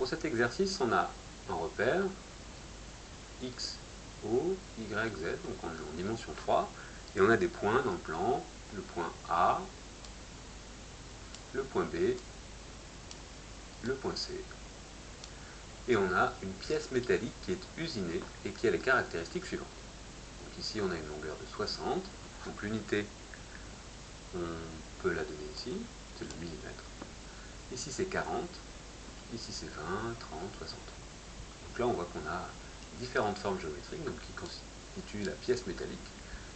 pour cet exercice, on a un repère x, o, y, z, donc on est en dimension 3, et on a des points dans le plan, le point A, le point B, le point C, et on a une pièce métallique qui est usinée et qui a les caractéristiques suivantes. Donc ici on a une longueur de 60, donc l'unité on peut la donner ici, c'est le millimètre. Ici c'est 40, ici c'est 20, 30, 60. Donc là on voit qu'on a différentes formes géométriques donc, qui constituent la pièce métallique.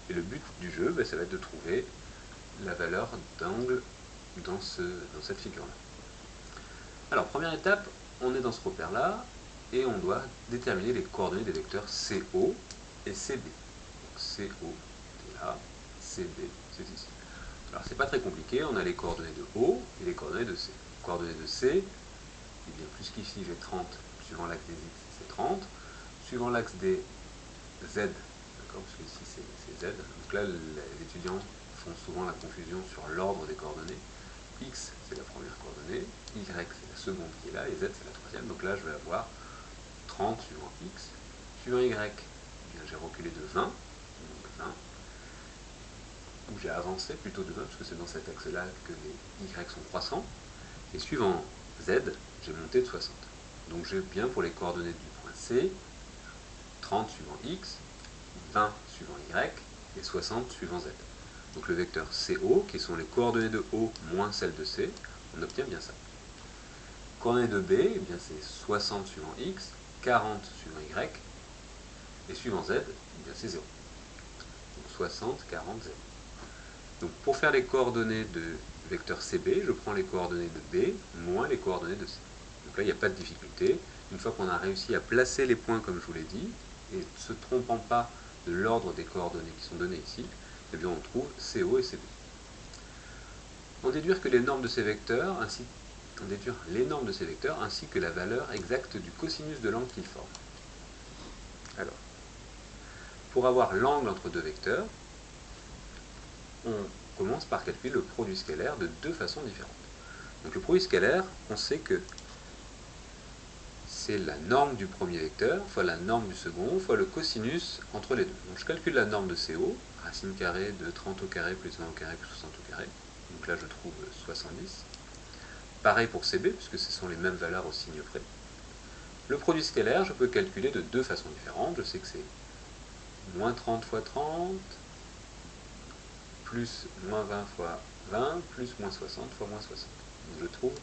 Et le but du jeu, ça va être de trouver la valeur d'angle dans cette figure-là. Alors première étape, on est dans ce repère-là et on doit déterminer les coordonnées des vecteurs CO et CB. Donc CO c'est là, CB c'est ici. Alors c'est pas très compliqué, on a les coordonnées de O et les coordonnées de C. Les coordonnées de C, et bien plus qu'ici j'ai 30, suivant l'axe des X c'est 30, suivant l'axe des Z, d'accord, parce que ici c'est Z, donc là les étudiants font souvent la confusion sur l'ordre des coordonnées. X c'est la première coordonnée, Y c'est la seconde qui est là, et Z c'est la troisième, donc là je vais avoir 30 suivant X, suivant Y, j'ai reculé de 20, donc 20, ou j'ai avancé plutôt de 20, parce que c'est dans cet axe-là que les Y sont croissants, et suivant Z, j'ai monté de 60. Donc j'ai bien pour les coordonnées du point C, 30 suivant X, 20 suivant Y, et 60 suivant Z. Donc le vecteur CO, qui sont les coordonnées de O moins celles de C, on obtient bien ça. Coordonnées de B, eh bien c'est 60 suivant X, 40 suivant Y, et suivant Z, eh bien c'est 0. Donc 60, 40, 0. Donc pour faire les coordonnées de vecteur CB, je prends les coordonnées de B moins les coordonnées de C. Donc là, il n'y a pas de difficulté. Une fois qu'on a réussi à placer les points comme je vous l'ai dit, et ne se trompant pas de l'ordre des coordonnées qui sont données ici, eh bien on trouve CO et CB. On déduire que les normes de ces vecteurs, ainsi que la valeur exacte du cosinus de l'angle qu'ils forment. Alors, pour avoir l'angle entre deux vecteurs, on commence par calculer le produit scalaire de deux façons différentes. Donc le produit scalaire, on sait que c'est la norme du premier vecteur fois la norme du second fois le cosinus entre les deux. Donc je calcule la norme de CO, racine carrée de 30 au carré plus 20 au carré plus 60 au carré. Donc là je trouve 70. Pareil pour CB, puisque ce sont les mêmes valeurs au signe près. Le produit scalaire, je peux calculer de deux façons différentes. Je sais que c'est moins 30 fois 30, plus moins 20 fois 20, plus moins 60 fois moins 60. Donc je trouve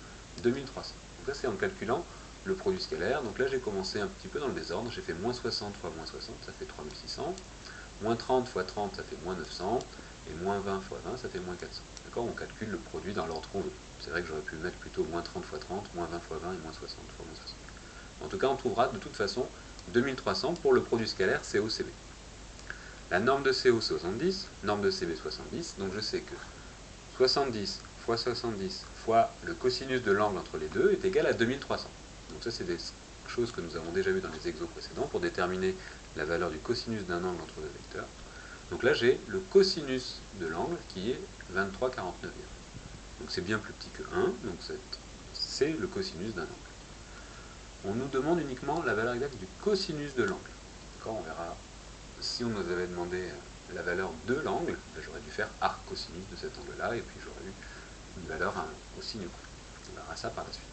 2300. Donc ça c'est en calculant le produit scalaire. Donc là j'ai commencé un petit peu dans le désordre. J'ai fait moins 60 fois moins 60, ça fait 3600. Moins 30 fois 30, ça fait moins 900. Et moins 20 fois 20, ça fait moins 400. D'accord, on calcule le produit dans l'ordre qu'on veut. C'est vrai que j'aurais pu mettre plutôt moins 30 fois 30, moins 20 fois 20 et moins 60 fois moins 60. En tout cas, on trouvera de toute façon 2300 pour le produit scalaire COCB. La norme de CO 70, norme de CB 70, donc je sais que 70 fois 70 fois le cosinus de l'angle entre les deux est égal à 2300. Donc ça c'est des choses que nous avons déjà vues dans les exos précédents pour déterminer la valeur du cosinus d'un angle entre deux vecteurs. Donc là j'ai le cosinus de l'angle qui est 23,49. Donc c'est bien plus petit que 1, donc c'est le cosinus d'un angle. On nous demande uniquement la valeur exacte du cosinus de l'angle. On verra, si on nous avait demandé la valeur de l'angle, j'aurais dû faire arc cosinus de cet angle-là, et puis j'aurais eu une valeur au signe près. On verra ça par la suite.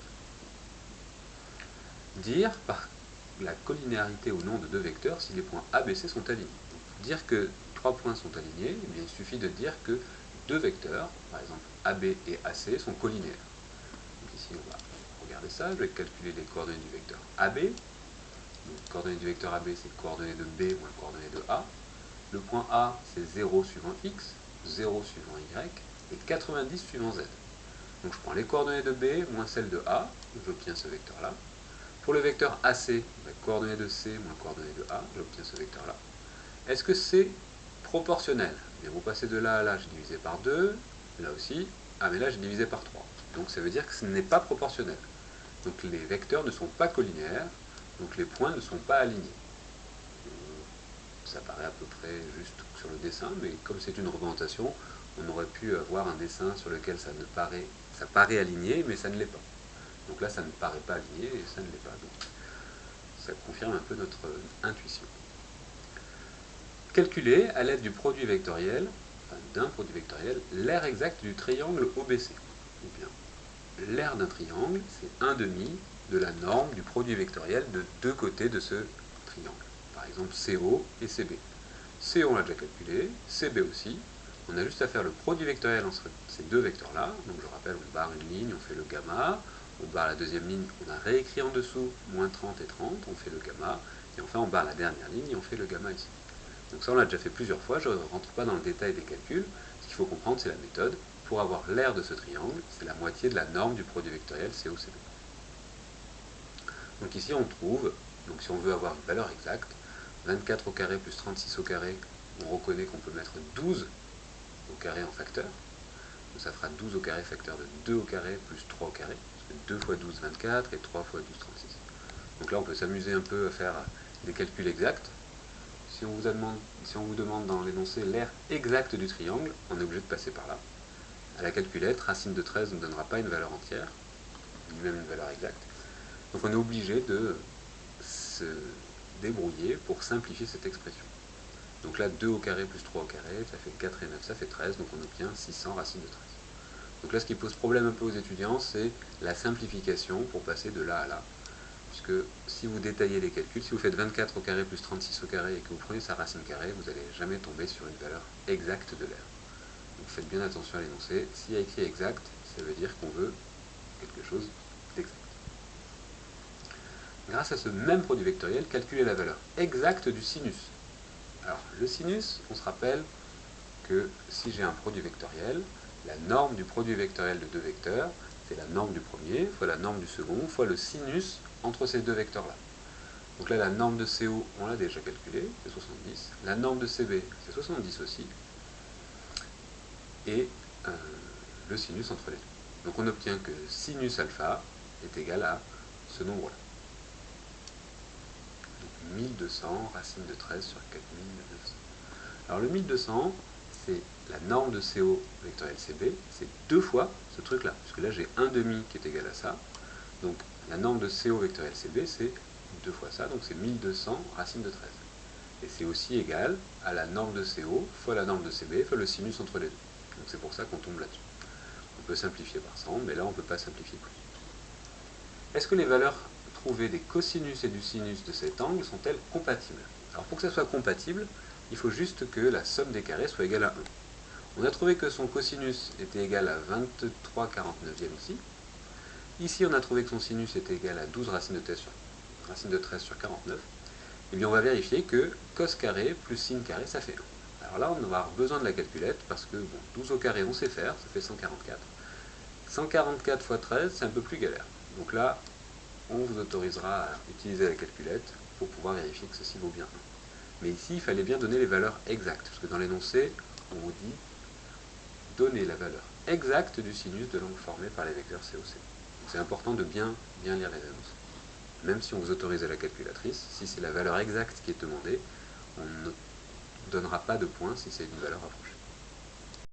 Dire par la collinéarité ou non de deux vecteurs si les points A, B, C sont alignés. Donc, pour dire que trois points sont alignés, eh bien, il suffit de dire que deux vecteurs, par exemple AB et AC, sont collinéaires. Donc ici on va regarder ça, je vais calculer les coordonnées du vecteur AB. Donc, coordonnées du vecteur AB, c'est coordonnées de B moins coordonnées de A. Le point A, c'est 0 suivant X, 0 suivant Y, et 90 suivant Z. Donc je prends les coordonnées de B moins celles de A, j'obtiens ce vecteur-là. Pour le vecteur AC, coordonnées de C moins coordonnées de A, j'obtiens ce vecteur-là. Est-ce que c'est proportionnel? Eh bien, vous passez de là à là, j'ai divisé par 2, là aussi, ah mais là j'ai divisé par 3. Donc ça veut dire que ce n'est pas proportionnel. Donc les vecteurs ne sont pas collinéaires, donc les points ne sont pas alignés. Ça paraît à peu près juste sur le dessin, mais comme c'est une représentation, on aurait pu avoir un dessin sur lequel ça paraît aligné, mais ça ne l'est pas. Donc là, ça ne paraît pas aligné et ça ne l'est pas. Donc ça confirme un peu notre intuition. Calculer à l'aide du produit vectoriel, enfin d'un produit vectoriel, l'aire exacte du triangle OBC. Eh bien, l'aire d'un triangle, c'est 1/2 de la norme du produit vectoriel de deux côtés de ce triangle. Par exemple, CO et CB. CO, on l'a déjà calculé, CB aussi. On a juste à faire le produit vectoriel entre ces deux vecteurs-là. Donc je rappelle, on barre une ligne, on fait le gamma. On barre la deuxième ligne, on a réécrit en dessous, moins 30 et 30, on fait le gamma. Et enfin, on barre la dernière ligne et on fait le gamma ici. Donc ça, on l'a déjà fait plusieurs fois, je ne rentre pas dans le détail des calculs. Ce qu'il faut comprendre, c'est la méthode. Pour avoir l'aire de ce triangle, c'est la moitié de la norme du produit vectoriel COCB. Donc ici, on trouve, donc si on veut avoir une valeur exacte, 24 au carré plus 36 au carré, on reconnaît qu'on peut mettre 12 au carré en facteur. Donc ça fera 12 au carré facteur de 2 au carré plus 3 au carré. Parce que 2 fois 12, 24 et 3 fois 12, 36. Donc là, on peut s'amuser un peu à faire des calculs exacts. Si on vous demande dans l'énoncé l'aire exacte du triangle, on est obligé de passer par là. À la calculette, racine de 13 ne donnera pas une valeur entière, ni même une valeur exacte. Donc on est obligé de se débrouiller pour simplifier cette expression. Donc là, 2 au carré plus 3 au carré, ça fait 4 et 9, ça fait 13, donc on obtient 600 racine de 13. Donc là, ce qui pose problème un peu aux étudiants, c'est la simplification pour passer de là à là. Puisque si vous détaillez les calculs, si vous faites 24 au carré plus 36 au carré et que vous prenez sa racine carrée, vous n'allez jamais tomber sur une valeur exacte de l'aire. Donc faites bien attention à l'énoncé. S'il y a écrit exact, ça veut dire qu'on veut quelque chose d'exact. Grâce à ce même produit vectoriel, calculez la valeur exacte du sinus. Alors, le sinus, on se rappelle que si j'ai un produit vectoriel, la norme du produit vectoriel de deux vecteurs, c'est la norme du premier fois la norme du second fois le sinus entre ces deux vecteurs-là. Donc là, la norme de CO, on l'a déjà calculée, c'est 70. La norme de CB, c'est 70 aussi. Et le sinus entre les deux. Donc on obtient que sinus alpha est égal à ce nombre-là. Donc 1200 racine de 13 sur 4900. Alors le 1200, c'est la norme de CO vectoriel CB, c'est deux fois ce truc-là, puisque là j'ai 1/2 qui est égal à ça. Donc la norme de CO vectoriel CB, c'est deux fois ça, donc c'est 1200 racine de 13. Et c'est aussi égal à la norme de CO fois la norme de CB fois le sinus entre les deux. Donc c'est pour ça qu'on tombe là-dessus. On peut simplifier par 100, mais là on ne peut pas simplifier plus. Est-ce que les valeurs trouvées des cosinus et du sinus de cet angle sont-elles compatibles? Alors pour que ça soit compatible, il faut juste que la somme des carrés soit égale à 1. On a trouvé que son cosinus était égal à 23/49 ici. Ici, on a trouvé que son sinus était égal à 12 racine de 13 sur 49. Et bien on va vérifier que cos carré plus sin carré, ça fait 1. Alors là, on va avoir besoin de la calculette parce que bon, 12 au carré, on sait faire, ça fait 144. 144 fois 13, c'est un peu plus galère. Donc là, on vous autorisera à utiliser la calculette pour pouvoir vérifier que ceci vaut bien 1. Mais ici, il fallait bien donner les valeurs exactes, parce que dans l'énoncé, on vous dit donner la valeur exacte du sinus de l'angle formé par les vecteurs COC. C'est important de bien lire les annonces. Même si on vous autorise à la calculatrice, si c'est la valeur exacte qui est demandée, on ne donnera pas de points si c'est une valeur approchée.